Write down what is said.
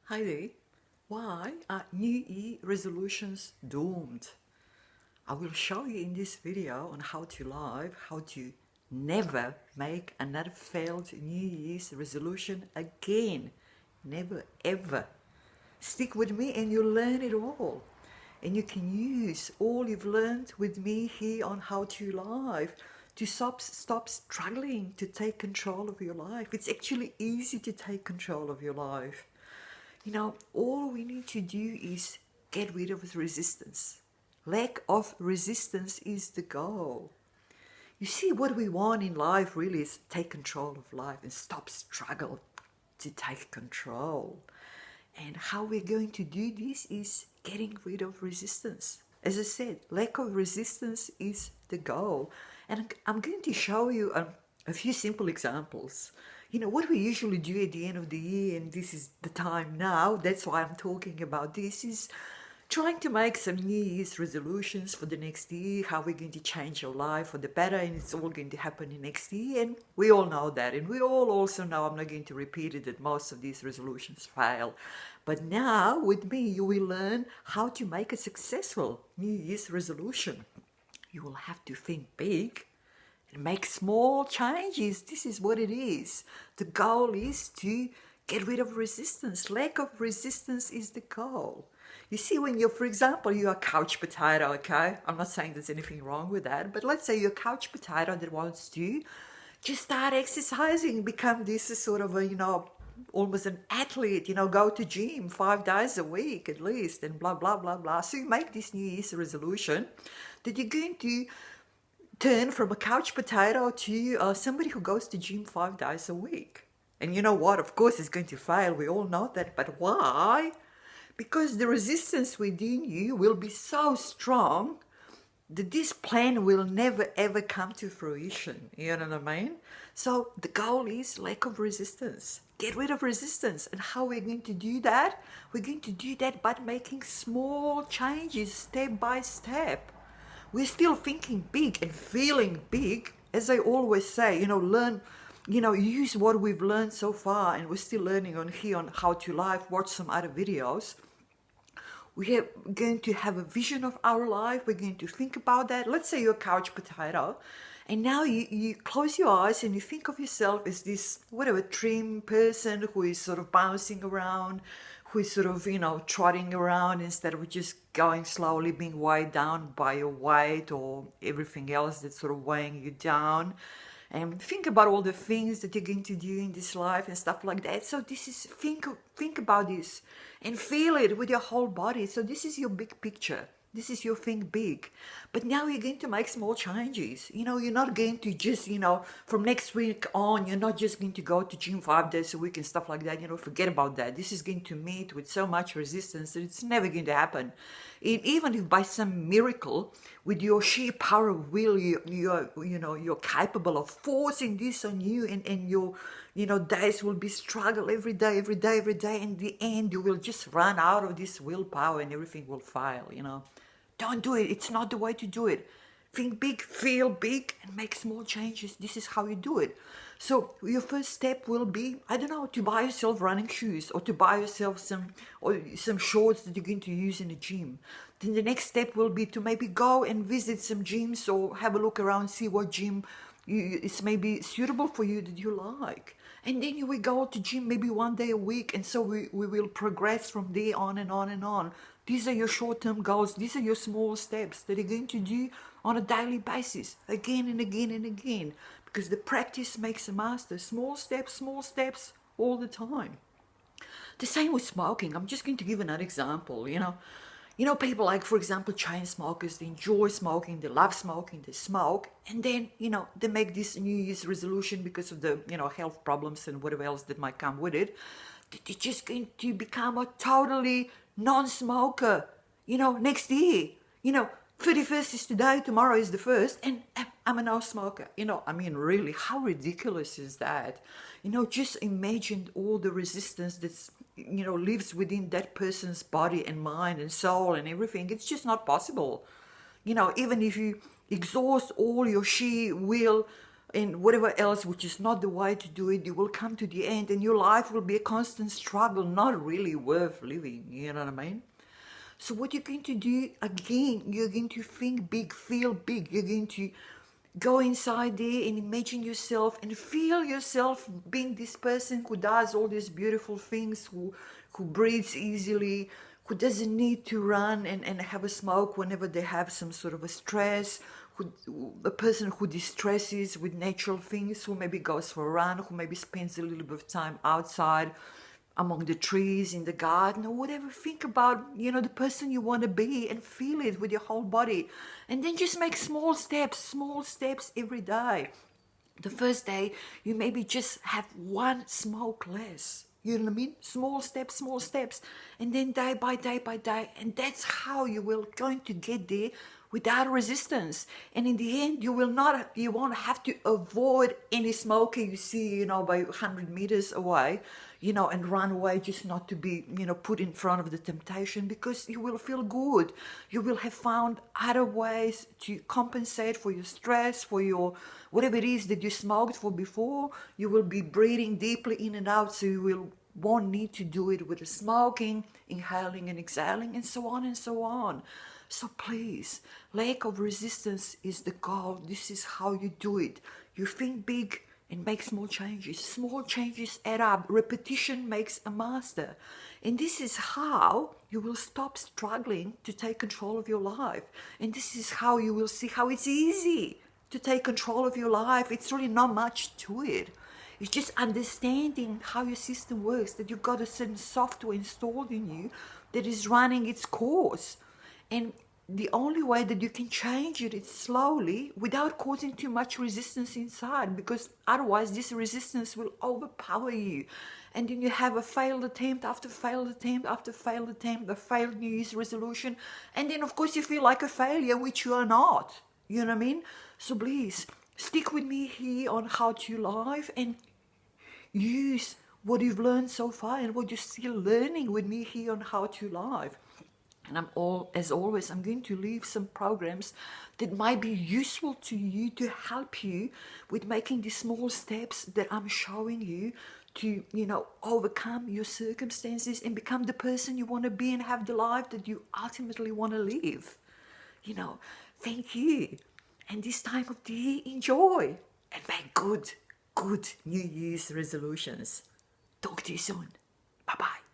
Hi there. Why are New Year resolutions doomed? I will show you in this video on how to live, how to never make another failed New Year's resolution again. Never ever. Stick with me and you'll learn it all. And you can use all you've learned with me here on how to live to stop struggling to take control of your life. It's actually easy to take control of your life. All we need to do is get rid of resistance. Lack of resistance is the goal. You see, what we want in life really is take control of life and stop struggle to take control. And how we're going to do this is getting rid of resistance. As I said, lack of resistance is the goal. And I'm going to show you a few simple examples. What we usually do at the end of the year, and this is the time now, that's why I'm talking about this, is trying to make some New Year's resolutions for the next year, how we're going to change our life for the better, and it's all going to happen in next year, and we all know that, and we all also know, I'm not going to repeat it, that most of these resolutions fail. But now, with me, you will learn how to make a successful New Year's resolution. You will have to think big and make small changes. This is what it is. The goal is to get rid of resistance. Lack of resistance is the goal. You see, when you're, for example, you're a couch potato, okay? I'm not saying there's anything wrong with that, but let's say you're a couch potato that wants to just start exercising, become this sort of a, almost an athlete, go to gym 5 days a week at least, and blah, blah, blah, blah. So you make this New Year's resolution that you're going to turn from a couch potato to somebody who goes to gym 5 days a week. And you know what? Of course, it's going to fail. We all know that. But why? Because the resistance within you will be so strong that this plan will never ever come to fruition. You know what I mean? So the goal is lack of resistance. Get rid of resistance. And how we're going to do that? We're going to do that by making small changes step by step. We're still thinking big and feeling big. As I always say, learn, use what we've learned so far, and we're still learning on here on how to live, watch some other videos. We are going to have a vision of our life. We're going to think about that. Let's say you're a couch potato, and now you close your eyes and you think of yourself as this, whatever, trim person who is sort of bouncing around, who is sort of, trotting around instead of just going slowly, being weighed down by your weight or everything else that's sort of weighing you down. And think about all the things that you're going to do in this life and stuff like that. So this is, think about this and feel it with your whole body. So this is your big picture. This is your think big. But now you're going to make small changes. You're not going to just, from next week on, you're not just going to go to gym 5 days a week and stuff like that. Forget about that. This is going to meet with so much resistance that it's never going to happen. Even if by some miracle, with your sheer power of will, you're capable of forcing this on you, and your, days will be struggle every day, every day, every day. In the end, you will just run out of this willpower and everything will fail, Don't do it. It's not the way to do it. Think big, feel big, and make small changes. This is how you do it. So your first step will be, I don't know, to buy yourself running shoes, or to buy yourself some shorts that you're going to use in the gym. Then the next step will be to maybe go and visit some gyms or have a look around, see what gym is maybe suitable for you that you like. And then you will go to gym maybe 1 day a week, and so we will progress from there on and on and on. These are your short-term goals. These are your small steps that you're going to do on a daily basis, again and again and again, because the practice makes a master. Small steps all the time. The same with smoking. I'm just going to give another example, people like, for example, chain smokers, they enjoy smoking, they love smoking, they smoke, and then, they make this New Year's resolution because of the, health problems and whatever else that might come with it, that they're just going to become a totally non-smoker, next year. 31st is today, tomorrow is the 1st, and I'm a no-smoker. Really, how ridiculous is that? Just imagine all the resistance that's, lives within that person's body and mind and soul and everything. It's just not possible. Even if you exhaust all your sheer will, and whatever else which is not the way to do it, you will come to the end and your life will be a constant struggle, not really worth living. You know what I mean? So what you're going to do, again, you're going to think big, feel big. You're going to go inside there and imagine yourself and feel yourself being this person who does all these beautiful things, who breathes easily, who doesn't need to run and have a smoke whenever they have some sort of a stress, a person who distresses with natural things, who maybe goes for a run, who maybe spends a little bit of time outside among the trees in the garden or whatever. Think about, the person you want to be and feel it with your whole body. And then just make small steps every day. The first day, you maybe just have one smoke less. You know what I mean? Small steps. And then day by day. And that's how you will going to get there without resistance. And in the end, you won't have to avoid any smoker you see, by 100 meters away, and run away just not to be, put in front of the temptation, because you will feel good. You will have found other ways to compensate for your stress, for your whatever it is that you smoked for before. You will be breathing deeply in and out, so you won't need to do it with the smoking, inhaling and exhaling, and so on and so on. So please, lack of resistance is the goal. This is how you do it. You think big and make small changes. Small changes add up. Repetition makes a master. And this is how you will stop struggling to take control of your life. And this is how you will see how it's easy to take control of your life. It's really not much to it. It's just understanding how your system works, that you've got a certain software installed in you that is running its course. And the only way that you can change it is slowly, without causing too much resistance inside, because otherwise this resistance will overpower you. And then you have a failed attempt after failed attempt after failed attempt, a failed New Year's resolution. And then, of course, you feel like a failure, which you are not. You know what I mean? So please, stick with me here on How to Live and use what you've learned so far and what you're still learning with me here on How to Live. And as always, I'm going to leave some programs that might be useful to you to help you with making these small steps that I'm showing you to, overcome your circumstances and become the person you want to be and have the life that you ultimately want to live. Thank you. And this time of the year, enjoy and make good New Year's resolutions. Talk to you soon. Bye-bye.